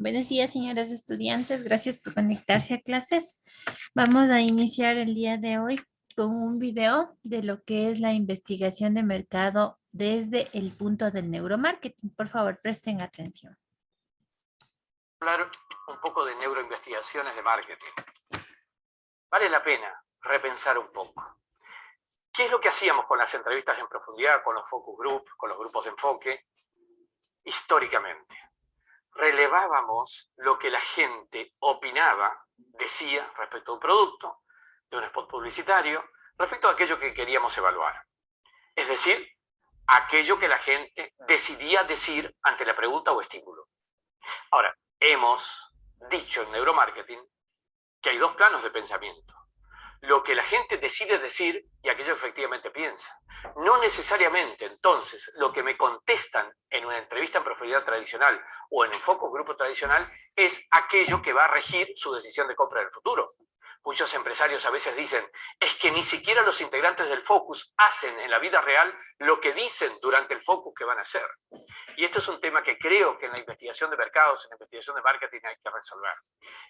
Buenos días, señoras estudiantes. Gracias por conectarse a clases. Vamos a iniciar el día de hoy con un video de lo que es la investigación de mercado desde el punto del neuromarketing. Por favor, presten atención. Hablar un poco de neuroinvestigaciones de marketing. Vale la pena repensar un poco. ¿Qué es lo que hacíamos con las entrevistas en profundidad, con los focus group, con los grupos de enfoque? Históricamente, relevábamos lo que la gente opinaba, decía respecto a un producto, de un spot publicitario, respecto a aquello que queríamos evaluar. Es decir, aquello que la gente decidía decir ante la pregunta o estímulo. Ahora, hemos dicho en neuromarketing que hay dos planos de pensamiento. Lo que la gente decide decir y aquello que efectivamente piensa. No necesariamente, entonces, lo que me contestan en una entrevista en profundidad tradicional o en un focus grupo tradicional es aquello que va a regir su decisión de compra del futuro. Muchos empresarios a veces dicen, es que ni siquiera los integrantes del focus hacen en la vida real lo que dicen durante el focus que van a hacer. Y esto es un tema que creo que en la investigación de mercados, en la investigación de marketing hay que resolver.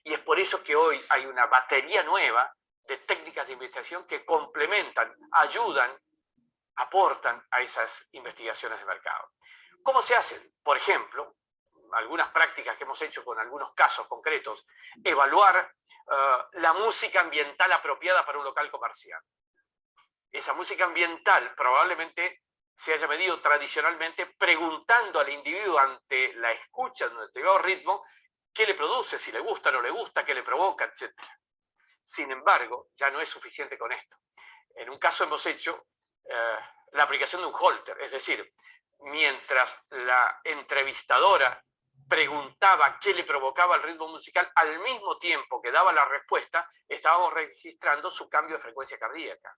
Y es por eso que hoy hay una batería nueva de técnicas de investigación que complementan, ayudan, aportan a esas investigaciones de mercado. ¿Cómo se hacen? Por ejemplo, algunas prácticas que hemos hecho con algunos casos concretos, evaluar la música ambiental apropiada para un local comercial. Esa música ambiental probablemente se haya medido tradicionalmente preguntando al individuo ante la escucha de un determinado ritmo qué le produce, si le gusta, no le gusta, qué le provoca, etc. Sin embargo, ya no es suficiente con esto. En un caso hemos hecho la aplicación de un holter, es decir, mientras la entrevistadora preguntaba qué le provocaba el ritmo musical, al mismo tiempo que daba la respuesta, estábamos registrando su cambio de frecuencia cardíaca.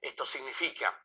Esto significa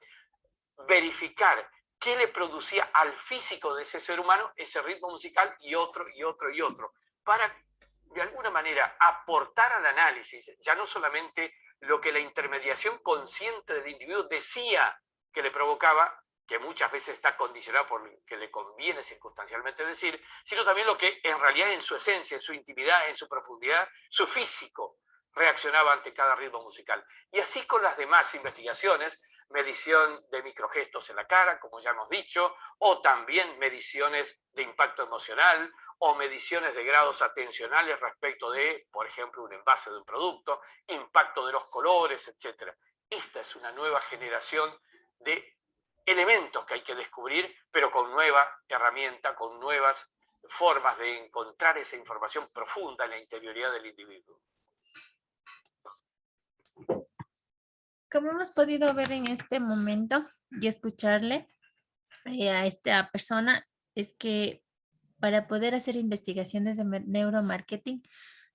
verificar qué le producía al físico de ese ser humano ese ritmo musical y otro, y otro, y otro, para de alguna manera aportar al análisis, ya no solamente lo que la intermediación consciente del individuo decía que le provocaba, que muchas veces está condicionado por lo que le conviene circunstancialmente decir, sino también lo que en realidad en su esencia, en su intimidad, en su profundidad, su físico reaccionaba ante cada ritmo musical. Y así con las demás investigaciones, medición de microgestos en la cara, como ya hemos dicho, o también mediciones de impacto emocional, o mediciones de grados atencionales respecto de, por ejemplo, un envase de un producto, impacto de los colores, etc. Esta es una nueva generación de elementos que hay que descubrir, pero con nueva herramienta, con nuevas formas de encontrar esa información profunda en la interioridad del individuo. Como hemos podido ver en este momento y escucharle a esta persona, es que para poder hacer investigaciones de neuromarketing,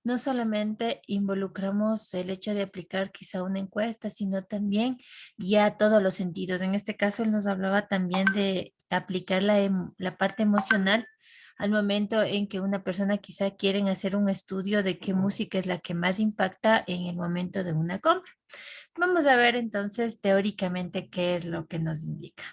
no solamente involucramos el hecho de aplicar quizá una encuesta, sino también ya todos los sentidos. En este caso, él nos hablaba también de aplicar la parte emocional al momento en que una persona quizá quieren hacer un estudio de qué música es la que más impacta en el momento de una compra. Vamos a ver entonces teóricamente qué es lo que nos indica.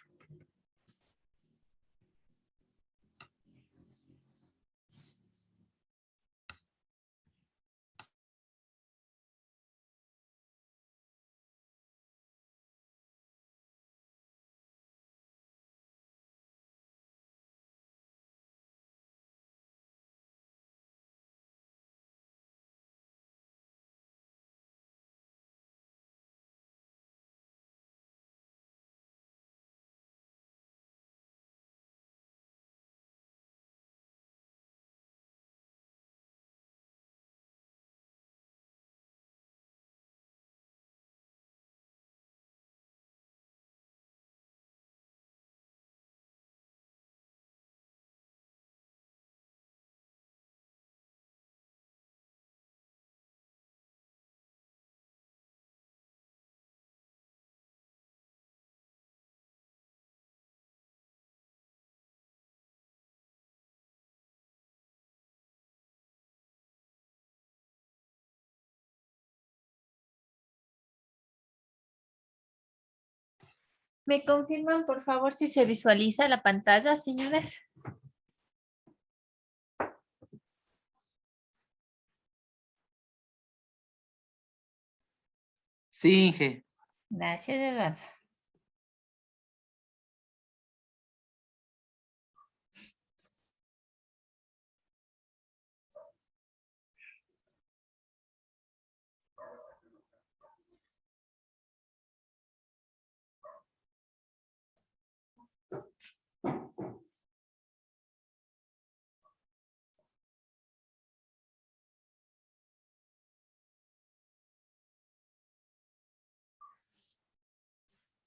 ¿Me confirman, por favor, si se visualiza la pantalla, señores? Sí, Inge. Gracias, Eduardo.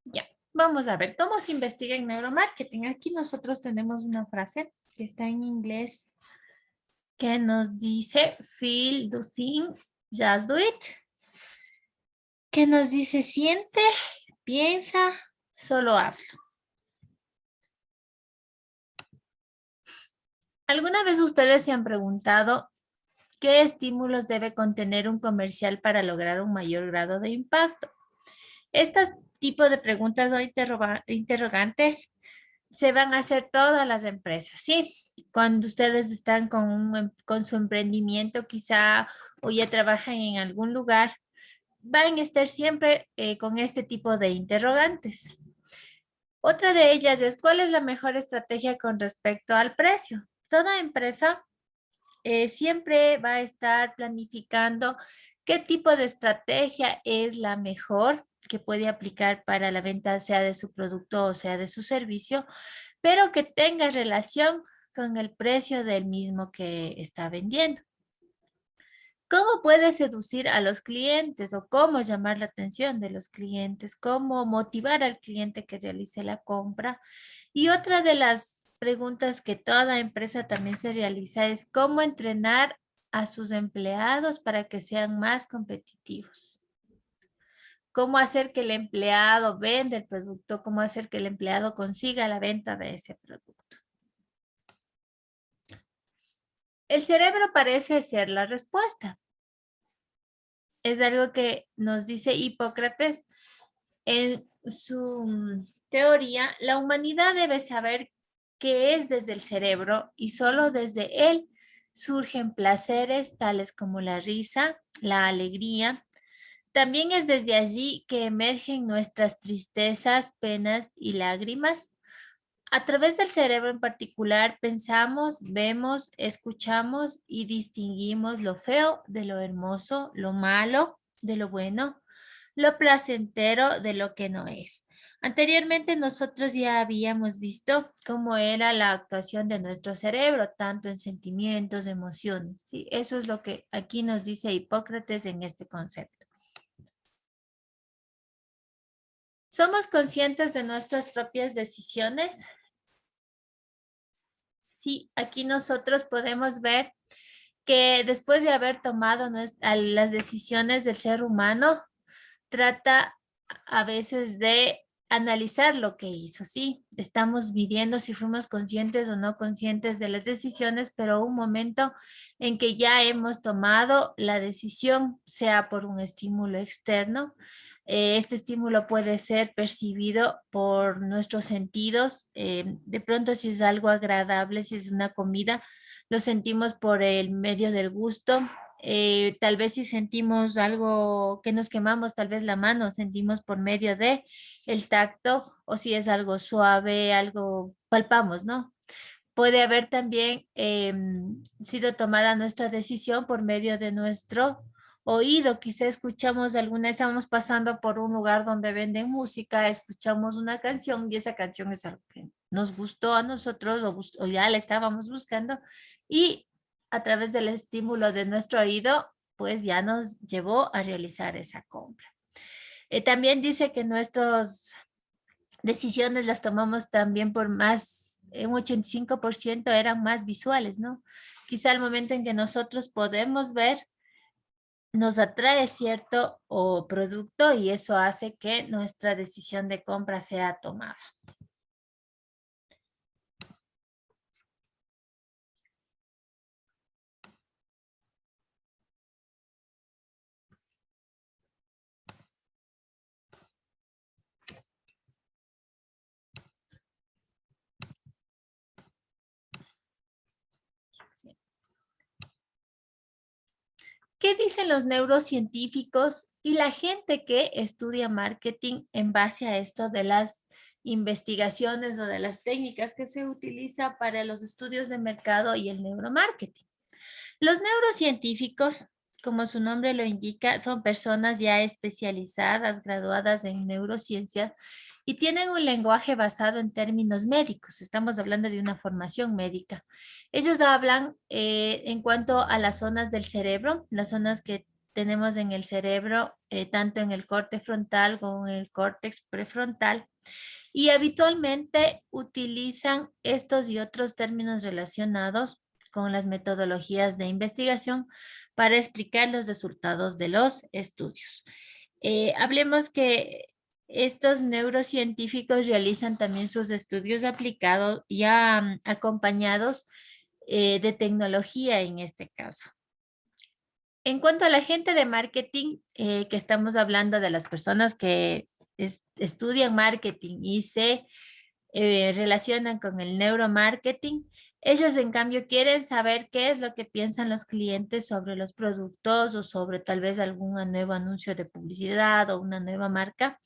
Ya, vamos a ver cómo se investiga en neuromarketing. Aquí nosotros tenemos una frase que está en inglés que nos dice feel, do, think, just do it. Que nos dice siente, piensa, solo hazlo. ¿Alguna vez ustedes se han preguntado qué estímulos debe contener un comercial para lograr un mayor grado de impacto? Estos tipos de preguntas o interrogantes se van a hacer todas las empresas, ¿sí? Cuando ustedes están con su emprendimiento quizá o ya trabajan en algún lugar, van a estar siempre con este tipo de interrogantes. Otra de ellas es, ¿cuál es la mejor estrategia con respecto al precio? Toda empresa siempre va a estar planificando qué tipo de estrategia es la mejor que puede aplicar para la venta, sea de su producto o sea de su servicio, pero que tenga relación con el precio del mismo que está vendiendo. ¿Cómo puede seducir a los clientes o cómo llamar la atención de los clientes? ¿Cómo motivar al cliente que realice la compra? Y otra de las preguntas que toda empresa también se realiza es cómo entrenar a sus empleados para que sean más competitivos. ¿Cómo hacer que el empleado venda el producto? ¿Cómo hacer que el empleado consiga la venta de ese producto? El cerebro parece ser la respuesta. Es algo que nos dice Hipócrates en su teoría. La humanidad debe saber que es desde el cerebro y solo desde él surgen placeres tales como la risa, la alegría. También es desde allí que emergen nuestras tristezas, penas y lágrimas. A través del cerebro en particular pensamos, vemos, escuchamos y distinguimos lo feo de lo hermoso, lo malo de lo bueno, lo placentero de lo que no es. Anteriormente nosotros ya habíamos visto cómo era la actuación de nuestro cerebro, tanto en sentimientos, emociones. ¿Sí? Eso es lo que aquí nos dice Hipócrates en este concepto. ¿Somos conscientes de nuestras propias decisiones? Sí, aquí nosotros podemos ver que después de haber tomado las decisiones del ser humano, trata a veces de analizar lo que hizo. Sí, estamos viviendo si fuimos conscientes o no conscientes de las decisiones, pero un momento en que ya hemos tomado la decisión, sea por un estímulo externo, este estímulo puede ser percibido por nuestros sentidos. De pronto, si es algo agradable, si es una comida, lo sentimos por el medio del gusto. Tal vez si sentimos algo que nos quemamos, tal vez la mano, sentimos por medio de el tacto, o si es algo suave, algo palpamos, ¿no? Puede haber también sido tomada nuestra decisión por medio de nuestro oído. Quizá escuchamos alguna vez, estamos pasando por un lugar donde venden música, escuchamos una canción y esa canción es algo que nos gustó a nosotros o ya la estábamos buscando y a través del estímulo de nuestro oído, pues ya nos llevó a realizar esa compra. También dice que nuestras decisiones las tomamos también por más, un 85% eran más visuales, ¿no? Quizá al momento en que nosotros podemos ver, nos atrae cierto o producto y eso hace que nuestra decisión de compra sea tomada. ¿Qué dicen los neurocientíficos y la gente que estudia marketing en base a esto de las investigaciones o de las técnicas que se utiliza para los estudios de mercado y el neuromarketing? Los neurocientíficos, como su nombre lo indica, son personas ya especializadas, graduadas en neurociencias y tienen un lenguaje basado en términos médicos. Estamos hablando de una formación médica. Ellos hablan en cuanto a las zonas del cerebro, las zonas que tenemos en el cerebro, tanto en el corte frontal como en el córtex prefrontal, y habitualmente utilizan estos y otros términos relacionados con las metodologías de investigación para explicar los resultados de los estudios. Hablemos que estos neurocientíficos realizan también sus estudios aplicados ya acompañados de tecnología en este caso. En cuanto a la gente de marketing, que estamos hablando de las personas que estudian marketing y se relacionan con el neuromarketing, ellos en cambio quieren saber qué es lo que piensan los clientes sobre los productos o sobre tal vez algún nuevo anuncio de publicidad o una nueva marca.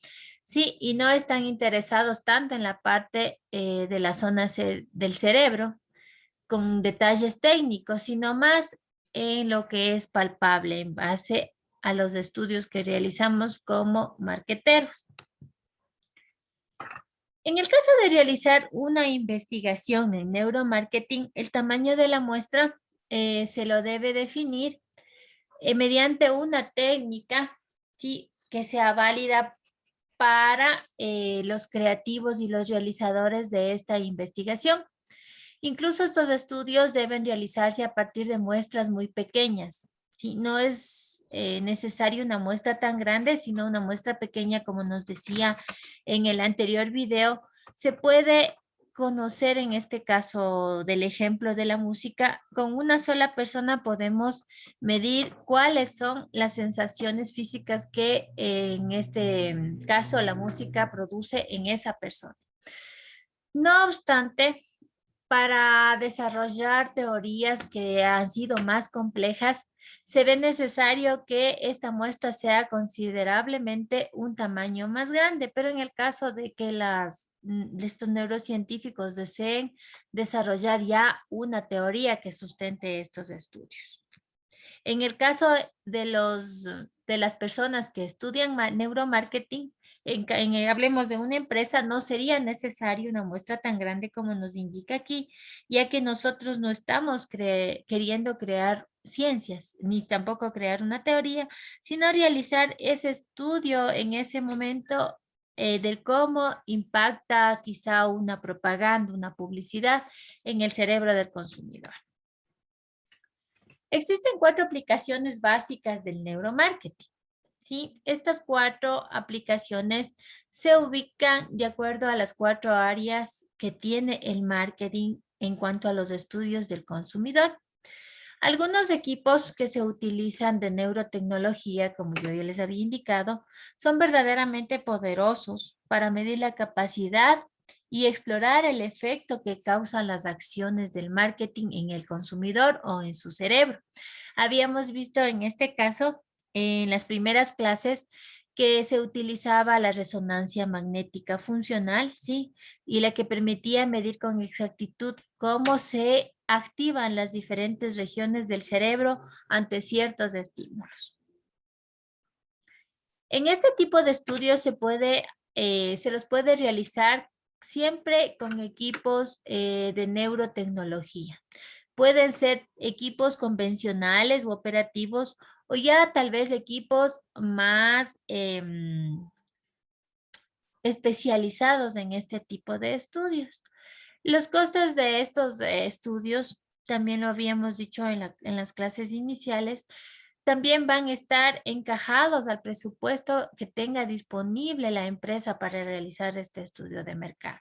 Sí, y no están interesados tanto en la parte de la zona del cerebro con detalles técnicos, sino más en lo que es palpable en base a los estudios que realizamos como marqueteros. En el caso de realizar una investigación en neuromarketing, el tamaño de la muestra se lo debe definir mediante una técnica, ¿sí?, que sea válida para los creativos y los realizadores de esta investigación. Incluso estos estudios deben realizarse a partir de muestras muy pequeñas. ¿Sí? No es necesario una muestra tan grande, sino una muestra pequeña, como nos decía en el anterior video. Se puede conocer en este caso del ejemplo de la música, con una sola persona podemos medir cuáles son las sensaciones físicas que en este caso la música produce en esa persona. No obstante, para desarrollar teorías que han sido más complejas, se ve necesario que esta muestra sea considerablemente un tamaño más grande, pero en el caso de que de estos neurocientíficos deseen desarrollar ya una teoría que sustente estos estudios. En el caso de las personas que estudian neuromarketing, hablemos de una empresa, no sería necesario una muestra tan grande como nos indica aquí, ya que nosotros no estamos queriendo crear ciencias, ni tampoco crear una teoría, sino realizar ese estudio en ese momento del cómo impacta quizá una propaganda, una publicidad en el cerebro del consumidor. Existen 4 aplicaciones básicas del neuromarketing. ¿Sí? Estas 4 aplicaciones se ubican de acuerdo a las 4 áreas que tiene el marketing en cuanto a los estudios del consumidor. Algunos equipos que se utilizan de neurotecnología, como yo ya les había indicado, son verdaderamente poderosos para medir la capacidad y explorar el efecto que causan las acciones del marketing en el consumidor o en su cerebro. Habíamos visto en este caso, en las primeras clases, que se utilizaba la resonancia magnética funcional, ¿sí? Y la que permitía medir con exactitud cómo se activan las diferentes regiones del cerebro ante ciertos estímulos. En este tipo de estudios se los puede realizar siempre con equipos de neurotecnología. Pueden ser equipos convencionales u operativos o ya tal vez equipos más especializados en este tipo de estudios. Los costes de estos estudios, también lo habíamos dicho en las clases iniciales, también van a estar encajados al presupuesto que tenga disponible la empresa para realizar este estudio de mercado.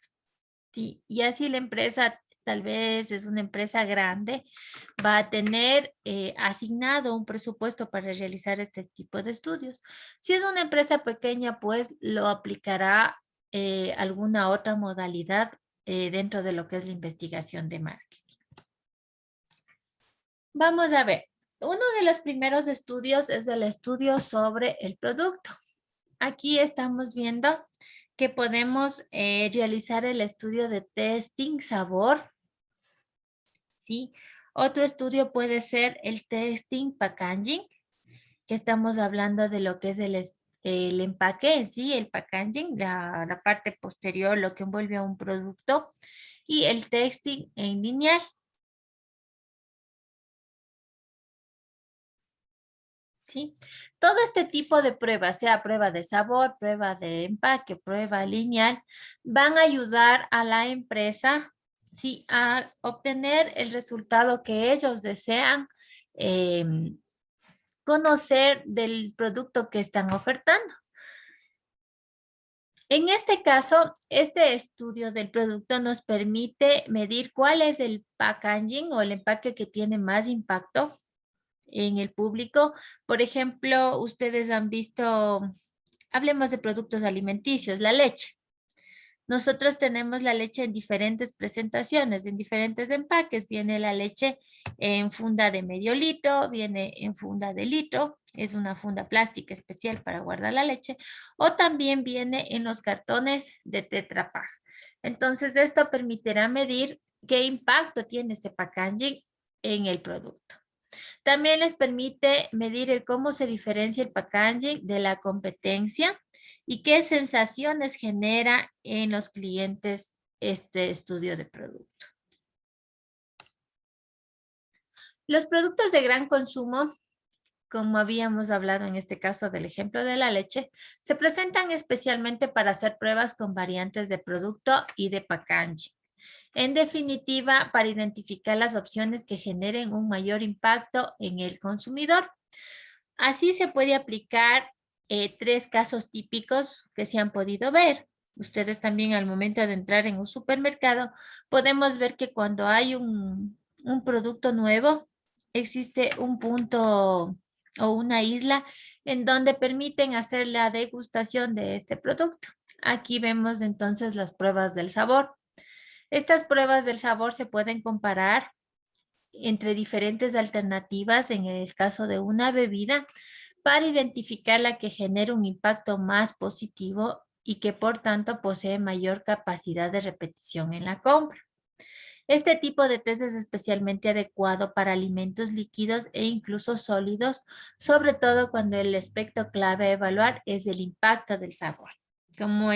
Sí, y así la empresa, tal vez es una empresa grande, va a tener asignado un presupuesto para realizar este tipo de estudios. Si es una empresa pequeña, pues lo aplicará alguna otra modalidad dentro de lo que es la investigación de marketing. Vamos a ver. Uno de los primeros estudios es el estudio sobre el producto. Aquí estamos viendo que podemos realizar el estudio de testing sabor, ¿sí? Otro estudio puede ser el testing packaging, que estamos hablando de lo que es el empaque en sí, el packaging, la parte posterior, lo que envuelve a un producto, y el testing en lineal. ¿Sí? Todo este tipo de pruebas, sea prueba de sabor, prueba de empaque, prueba lineal, van a ayudar a la empresa, ¿sí? A obtener el resultado que ellos desean conocer del producto que están ofertando. En este caso, este estudio del producto nos permite medir cuál es el packaging o el empaque que tiene más impacto en el público. Por ejemplo, ustedes han visto, hablemos de productos alimenticios, la leche. Nosotros tenemos la leche en diferentes presentaciones, en diferentes empaques. Viene la leche en funda de medio litro, viene en funda de litro, es una funda plástica especial para guardar la leche, o también viene en los cartones de Tetra Pak. Entonces, esto permitirá medir qué impacto tiene este packaging en el producto. También les permite medir el cómo se diferencia el packaging de la competencia y qué sensaciones genera en los clientes este estudio de producto. Los productos de gran consumo, como habíamos hablado en este caso del ejemplo de la leche, se presentan especialmente para hacer pruebas con variantes de producto y de packaging. En definitiva, para identificar las opciones que generen un mayor impacto en el consumidor. Así se puede aplicar tres casos típicos que se han podido ver. Ustedes también al momento de entrar en un supermercado, podemos ver que cuando hay un producto nuevo, existe un punto o una isla en donde permiten hacer la degustación de este producto. Aquí vemos entonces las pruebas del sabor. Estas pruebas del sabor se pueden comparar entre diferentes alternativas en el caso de una bebida para identificar la que genera un impacto más positivo y que por tanto posee mayor capacidad de repetición en la compra. Este tipo de test es especialmente adecuado para alimentos líquidos e incluso sólidos, sobre todo cuando el aspecto clave a evaluar es el impacto del sabor. Como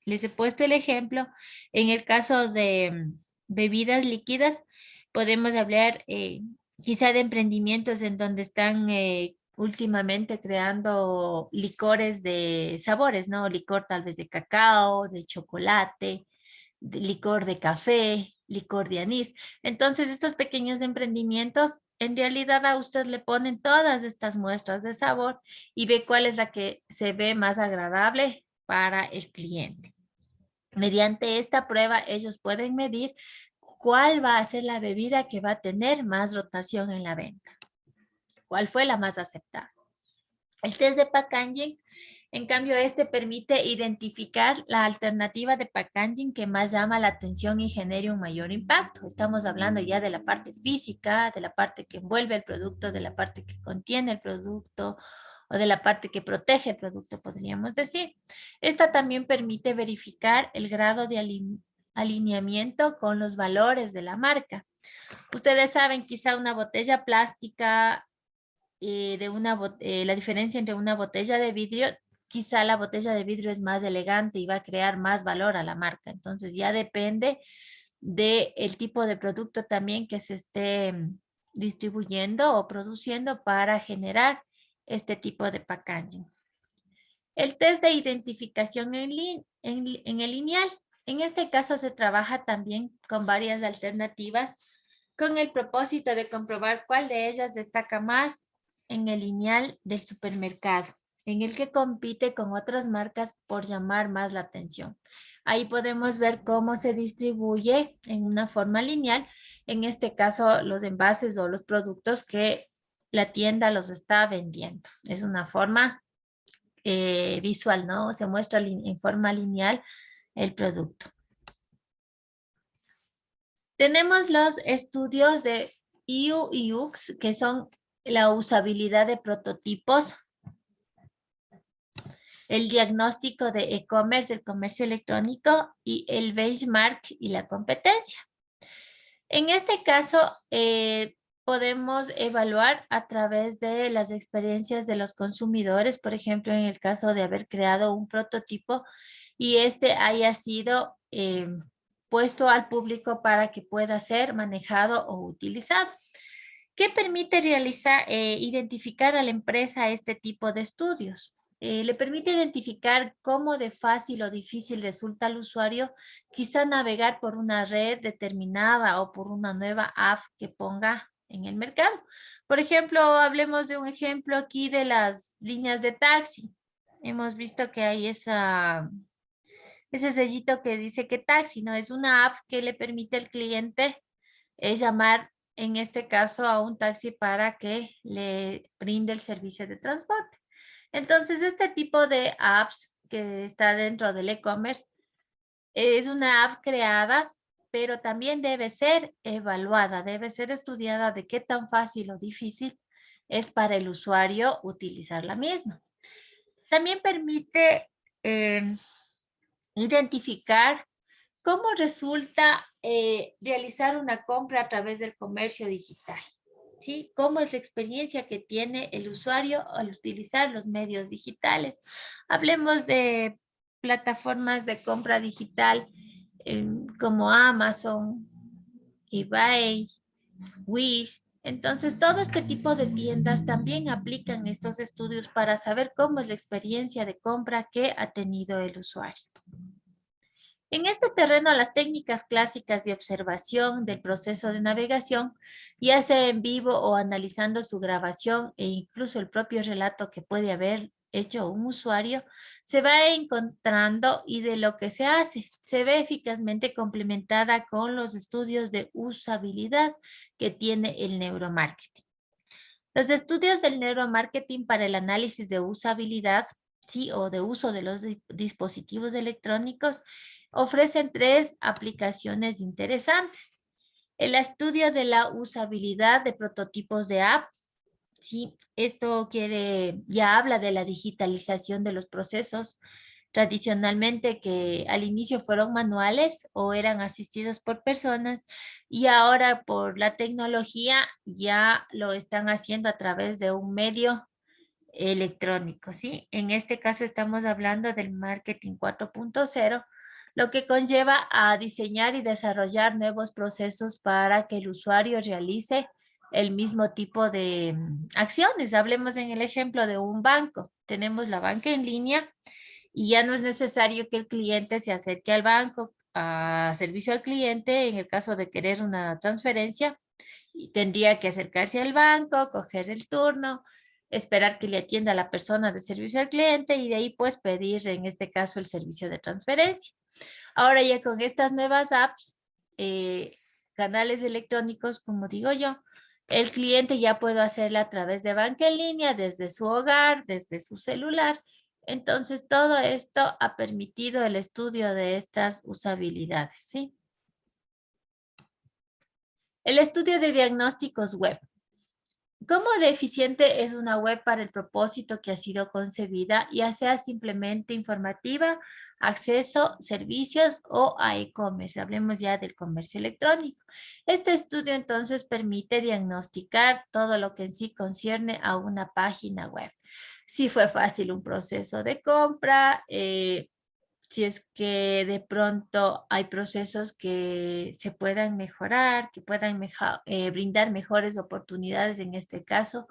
les he puesto el ejemplo, en el caso de bebidas líquidas, podemos hablar quizá de emprendimientos en donde están últimamente creando licores de sabores, ¿no? Licor tal vez de cacao, de chocolate, de licor de café, licor de anís. Entonces, estos pequeños emprendimientos, en realidad a usted le ponen todas estas muestras de sabor y ve cuál es la que se ve más agradable para el cliente. Mediante esta prueba, ellos pueden medir cuál va a ser la bebida que va a tener más rotación en la venta. ¿Cuál fue la más aceptada? El test de packaging, en cambio, este permite identificar la alternativa de packaging que más llama la atención y genere un mayor impacto. Estamos hablando ya de la parte física, de la parte que envuelve el producto, de la parte que contiene el producto o de la parte que protege el producto, podríamos decir. Esta también permite verificar el grado de alineamiento con los valores de la marca. Ustedes saben, quizá una botella plástica la diferencia entre una botella de vidrio, quizá la botella de vidrio es más elegante y va a crear más valor a la marca. Entonces ya depende del tipo de producto también que se esté distribuyendo o produciendo para generar este tipo de packaging. El test de identificación en el lineal. En este caso se trabaja también con varias alternativas con el propósito de comprobar cuál de ellas destaca más en el lineal del supermercado, en el que compite con otras marcas por llamar más la atención. Ahí podemos ver cómo se distribuye en una forma lineal, en este caso los envases o los productos que la tienda los está vendiendo. Es una forma visual, ¿no? Se muestra en forma lineal el producto. Tenemos los estudios de EU y UX, que son la usabilidad de prototipos, el diagnóstico de e-commerce, el comercio electrónico y el benchmark y la competencia. En este caso, podemos evaluar a través de las experiencias de los consumidores, por ejemplo, en el caso de haber creado un prototipo y este haya sido puesto al público para que pueda ser manejado o utilizado. ¿Qué permite realizar, identificar a la empresa este tipo de estudios? Le permite identificar cómo de fácil o difícil resulta al usuario quizá navegar por una red determinada o por una nueva app que ponga en el mercado. Por ejemplo, hablemos de un ejemplo aquí de las líneas de taxi. Hemos visto que hay ese sellito que dice que taxi, ¿no? Es una app que le permite al cliente llamar, en este caso, a un taxi para que le brinde el servicio de transporte. Entonces, este tipo de apps que está dentro del e-commerce es una app creada, pero también debe ser evaluada, debe ser estudiada de qué tan fácil o difícil es para el usuario utilizar la misma. También permite identificar cómo resulta realizar una compra a través del comercio digital. ¿Sí? ¿Cómo es la experiencia que tiene el usuario al utilizar los medios digitales? Hablemos de plataformas de compra digital como Amazon, eBay, Wish. Entonces, todo este tipo de tiendas también aplican estos estudios para saber cómo es la experiencia de compra que ha tenido el usuario. En este terreno, las técnicas clásicas de observación del proceso de navegación, ya sea en vivo o analizando su grabación e incluso el propio relato que puede haber hecho un usuario, se va encontrando y de lo que se hace, se ve eficazmente complementada con los estudios de usabilidad que tiene el neuromarketing. Los estudios del neuromarketing para el análisis de usabilidad, sí, o de uso de los dispositivos electrónicos, ofrecen tres aplicaciones interesantes. El estudio de la usabilidad de prototipos de app, sí, esto ya habla de la digitalización de los procesos tradicionalmente que al inicio fueron manuales o eran asistidos por personas y ahora por la tecnología ya lo están haciendo a través de un medio electrónico, ¿sí? En este caso estamos hablando del marketing 4.0, lo que conlleva a diseñar y desarrollar nuevos procesos para que el usuario realice el mismo tipo de acciones. Hablemos en el ejemplo de un banco. Tenemos la banca en línea y ya no es necesario que el cliente se acerque al banco a servicio al cliente en el caso de querer una transferencia y tendría que acercarse al banco, coger el turno, esperar que le atienda la persona de servicio al cliente y de ahí pues pedir en este caso el servicio de transferencia. Ahora ya con estas nuevas apps, canales electrónicos, como digo yo, el cliente ya puede hacerla a través de banca en línea, desde su hogar, desde su celular. Entonces, todo esto ha permitido el estudio de estas usabilidades, ¿sí? El estudio de diagnósticos web. ¿Cómo de eficiente es una web para el propósito que ha sido concebida, ya sea simplemente informativa, acceso, servicios o a e-commerce? Hablemos ya del comercio electrónico. Este estudio entonces permite diagnosticar todo lo que en sí concierne a una página web. Si fue fácil un proceso de compra, si es que de pronto hay procesos que se puedan mejorar, que puedan brindar mejores oportunidades, en este caso,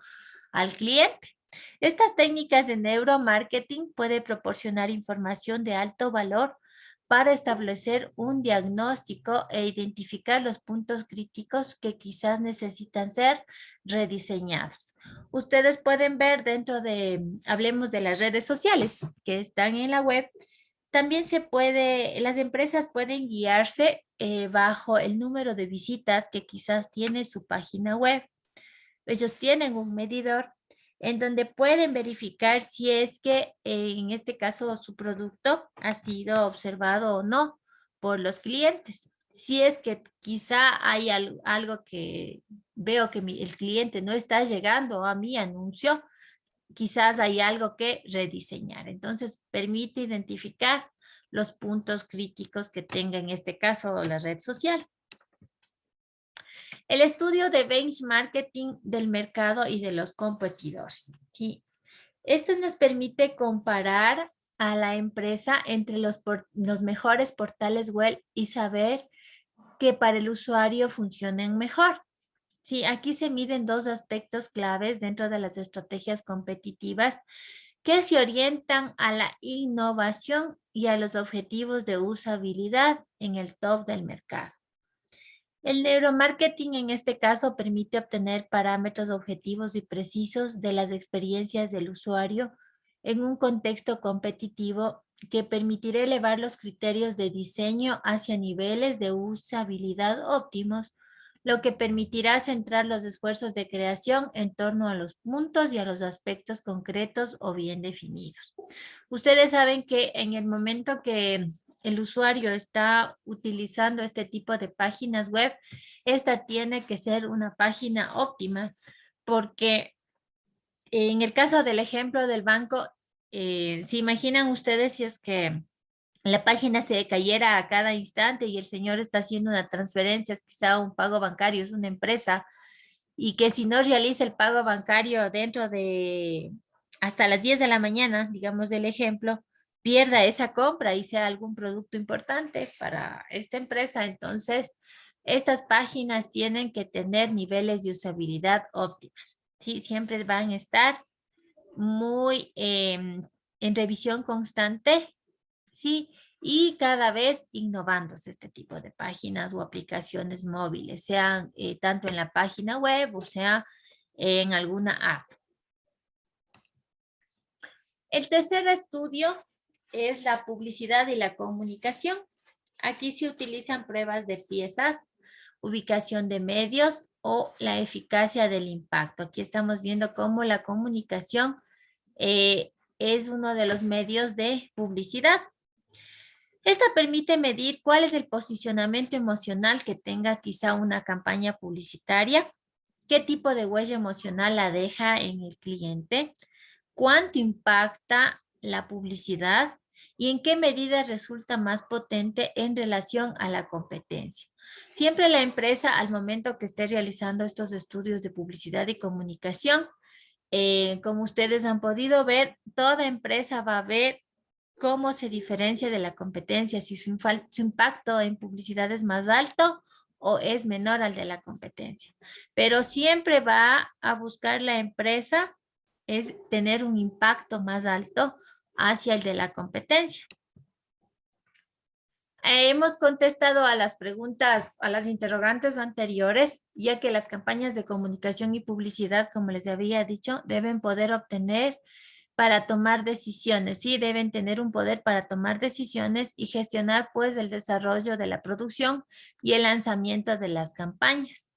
al cliente. Estas técnicas de neuromarketing pueden proporcionar información de alto valor para establecer un diagnóstico e identificar los puntos críticos que quizás necesitan ser rediseñados. Ustedes pueden ver dentro de, hablemos de las redes sociales que están en la web, también las empresas pueden guiarse bajo el número de visitas que quizás tiene su página web. Ellos tienen un medidor en donde pueden verificar si es que en este caso su producto ha sido observado o no por los clientes. Si es que quizá hay algo que veo que el cliente no está llegando a mi anuncio, quizás hay algo que rediseñar. Entonces, permite identificar los puntos críticos que tenga en este caso la red social. El estudio de benchmarking del mercado y de los competidores. ¿Sí? Esto nos permite comparar a la empresa entre los mejores portales web y saber que para el usuario funcionen mejor. Sí, aquí se miden dos aspectos claves dentro de las estrategias competitivas que se orientan a la innovación y a los objetivos de usabilidad en el top del mercado. El neuromarketing en este caso permite obtener parámetros objetivos y precisos de las experiencias del usuario en un contexto competitivo que permitirá elevar los criterios de diseño hacia niveles de usabilidad óptimos, lo que permitirá centrar los esfuerzos de creación en torno a los puntos y a los aspectos concretos o bien definidos. Ustedes saben que en el momento que el usuario está utilizando este tipo de páginas web, esta tiene que ser una página óptima, porque en el caso del ejemplo del banco, ¿se imaginan ustedes si es que la página se cayera a cada instante y el señor está haciendo una transferencia, es quizá un pago bancario, es una empresa, y que si no realiza el pago bancario dentro de hasta las 10 de la mañana, digamos del ejemplo, pierda esa compra y sea algún producto importante para esta empresa? Entonces, estas páginas tienen que tener niveles de usabilidad óptimas. Sí, siempre van a estar muy en revisión constante, sí, y cada vez innovándose este tipo de páginas o aplicaciones móviles, sean tanto en la página web o sea en alguna app. El tercer estudio es la publicidad y la comunicación. Aquí se utilizan pruebas de piezas, ubicación de medios o la eficacia del impacto. Aquí estamos viendo cómo la comunicación es uno de los medios de publicidad. Esta permite medir cuál es el posicionamiento emocional que tenga quizá una campaña publicitaria, qué tipo de huella emocional la deja en el cliente, cuánto impacta la publicidad y en qué medida resulta más potente en relación a la competencia. Siempre la empresa, al momento que esté realizando estos estudios de publicidad y comunicación, como ustedes han podido ver, toda empresa va a ver cómo se diferencia de la competencia, si su impacto en publicidad es más alto o es menor al de la competencia. Pero siempre va a buscar la empresa es tener un impacto más alto hacia el de la competencia. Hemos contestado a las preguntas, a las interrogantes anteriores, ya que las campañas de comunicación y publicidad, como les había dicho, deben poder obtener para tomar decisiones, ¿sí? Deben tener un poder para tomar decisiones y gestionar pues el desarrollo de la producción y el lanzamiento de las campañas.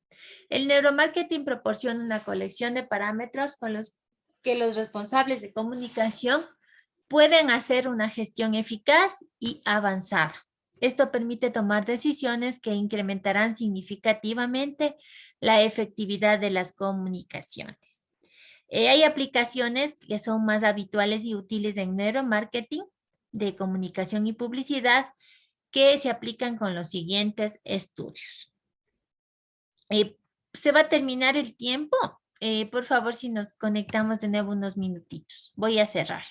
El neuromarketing proporciona una colección de parámetros con los que los responsables de comunicación pueden hacer una gestión eficaz y avanzada. Esto permite tomar decisiones que incrementarán significativamente la efectividad de las comunicaciones. Hay aplicaciones que son más habituales y útiles en neuromarketing, de comunicación y publicidad, que se aplican con los siguientes estudios. Se va a terminar el tiempo. Por favor, si nos conectamos de nuevo unos minutitos. Voy a cerrar.